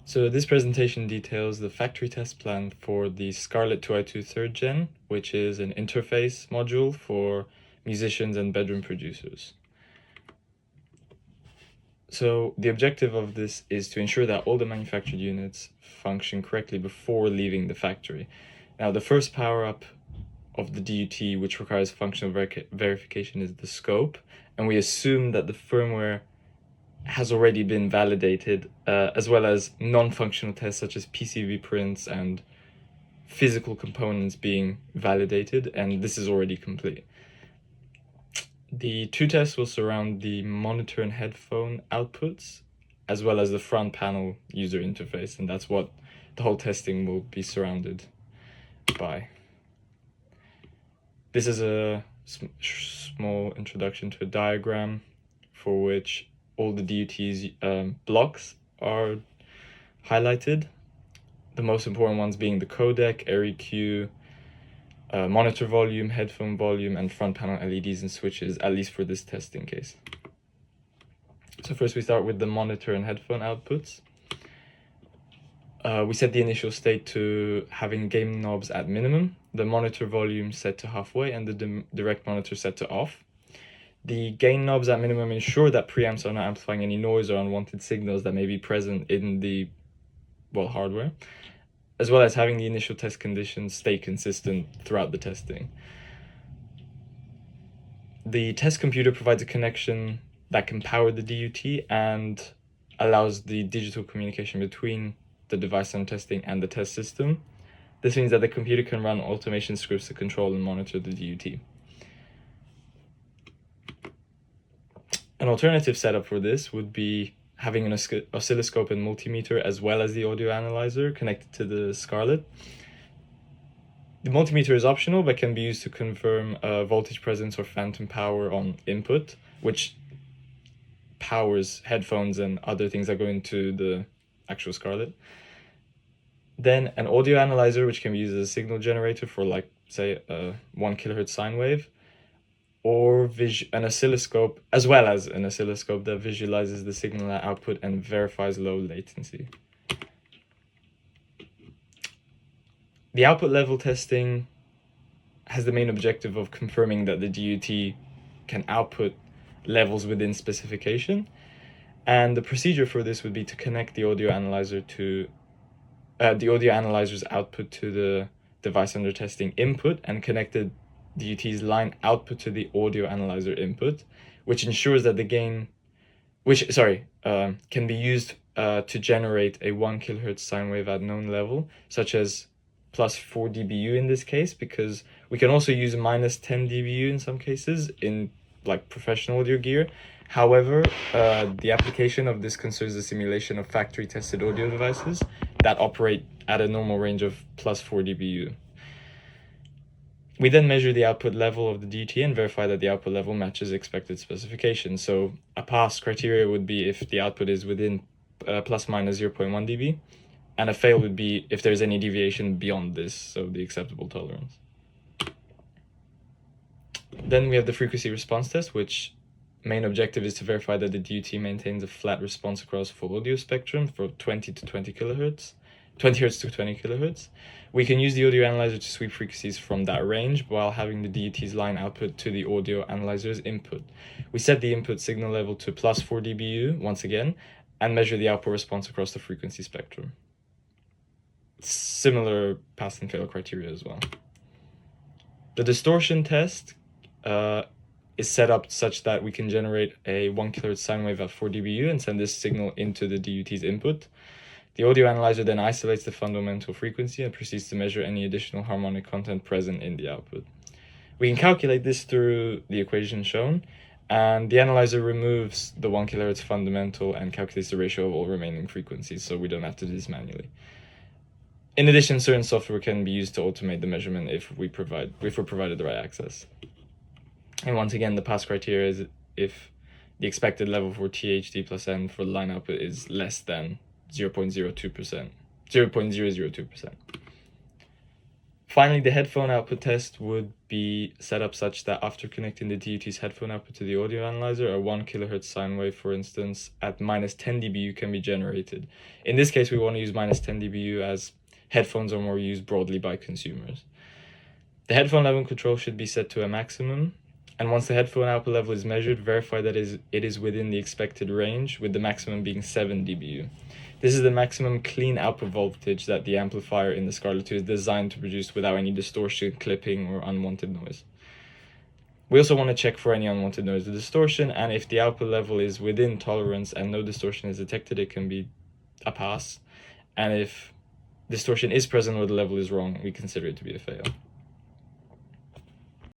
So this presentation details the factory test plan for the Scarlett 2i2 3rd Gen, which is an interface module for musicians and bedroom producers. So the objective of this is to ensure that all the manufactured units function correctly before leaving the factory. Now, the first power-up of the DUT, which requires functional verification, is the scope, and we assume that the firmware has already been validated, as well as non-functional tests such as PCB prints and physical components being validated, and this is already complete. The two tests will surround the monitor and headphone outputs, as well as the front panel user interface, and that's what the whole testing will be surrounded by. This is a small introduction to a diagram for which all the DUT's blocks are highlighted. The most important ones being the codec, REQ, monitor volume, headphone volume, and front panel LEDs and switches, at least for this testing case. So first we start with the monitor and headphone outputs. We set the initial state to having gain knobs at minimum, the monitor volume set to halfway, and the direct monitor set to off. The gain knobs at minimum ensure that preamps are not amplifying any noise or unwanted signals that may be present in the hardware, as well as having the initial test conditions stay consistent throughout the testing. The test computer provides a connection that can power the DUT and allows the digital communication between the device under testing and the test system. This means that the computer can run automation scripts to control and monitor the DUT. An alternative setup for this would be having an oscilloscope and multimeter as well as the audio analyzer connected to the Scarlett. The multimeter is optional but can be used to confirm voltage presence or phantom power on input, which powers headphones and other things that go into the actual Scarlett. Then an audio analyzer, which can be used as a signal generator for, like, say, a 1 kHz sine wave, or an oscilloscope, as well as an oscilloscope that visualizes the signal at output and verifies low latency. The output level testing has the main objective of confirming that the DUT can output levels within specification, and the procedure for this would be to connect the audio analyzer to the audio analyzer's output to the device under testing input, and connected DUT's line output to the audio analyzer input, which ensures that the gain, can be used to generate a 1 kHz sine wave at known level, such as plus 4 dBu in this case, because we can also use minus 10 dBu in some cases in, like, professional audio gear. However, the application of this concerns the simulation of factory tested audio devices that operate at a normal range of plus 4 dBu. We then measure the output level of the DUT and verify that the output level matches expected specifications. So a pass criteria would be if the output is within plus minus 0.1 dB, and a fail would be if there's any deviation beyond this, so the acceptable tolerance. Then we have the frequency response test, which main objective is to verify that the DUT maintains a flat response across full audio spectrum for 20 to 20 kilohertz, 20 hertz to 20 kilohertz. We can use the audio analyzer to sweep frequencies from that range while having the DUT's line output to the audio analyzer's input. We set the input signal level to plus 4 dBu once again, and measure the output response across the frequency spectrum. Similar pass and fail criteria as well. The distortion test is set up such that we can generate a 1 kHz sine wave at 4 dBu and send this signal into the DUT's input. The audio analyzer then isolates the fundamental frequency and proceeds to measure any additional harmonic content present in the output. We can calculate this through the equation shown, and the analyzer removes the 1 kHz fundamental and calculates the ratio of all remaining frequencies, so we don't have to do this manually. In addition, certain software can be used to automate the measurement if we're provided the right access. And once again, the pass criteria is if the expected level for THD plus N for the line output is less than 0.02%. Finally, the headphone output test would be set up such that after connecting the DUT's headphone output to the audio analyzer, a 1 kHz sine wave, for instance, at minus 10 dBu can be generated. In this case, we want to use minus 10 dBu as headphones are more used broadly by consumers. The headphone level control should be set to a maximum, and once the headphone output level is measured, verify that it is within the expected range, with the maximum being 7 dBu. This is the maximum clean output voltage that the amplifier in the Scarlett 2 is designed to produce without any distortion, clipping, or unwanted noise. We also want to check for any unwanted noise or distortion, and if the output level is within tolerance and no distortion is detected, it can be a pass. And if distortion is present or the level is wrong, we consider it to be a fail.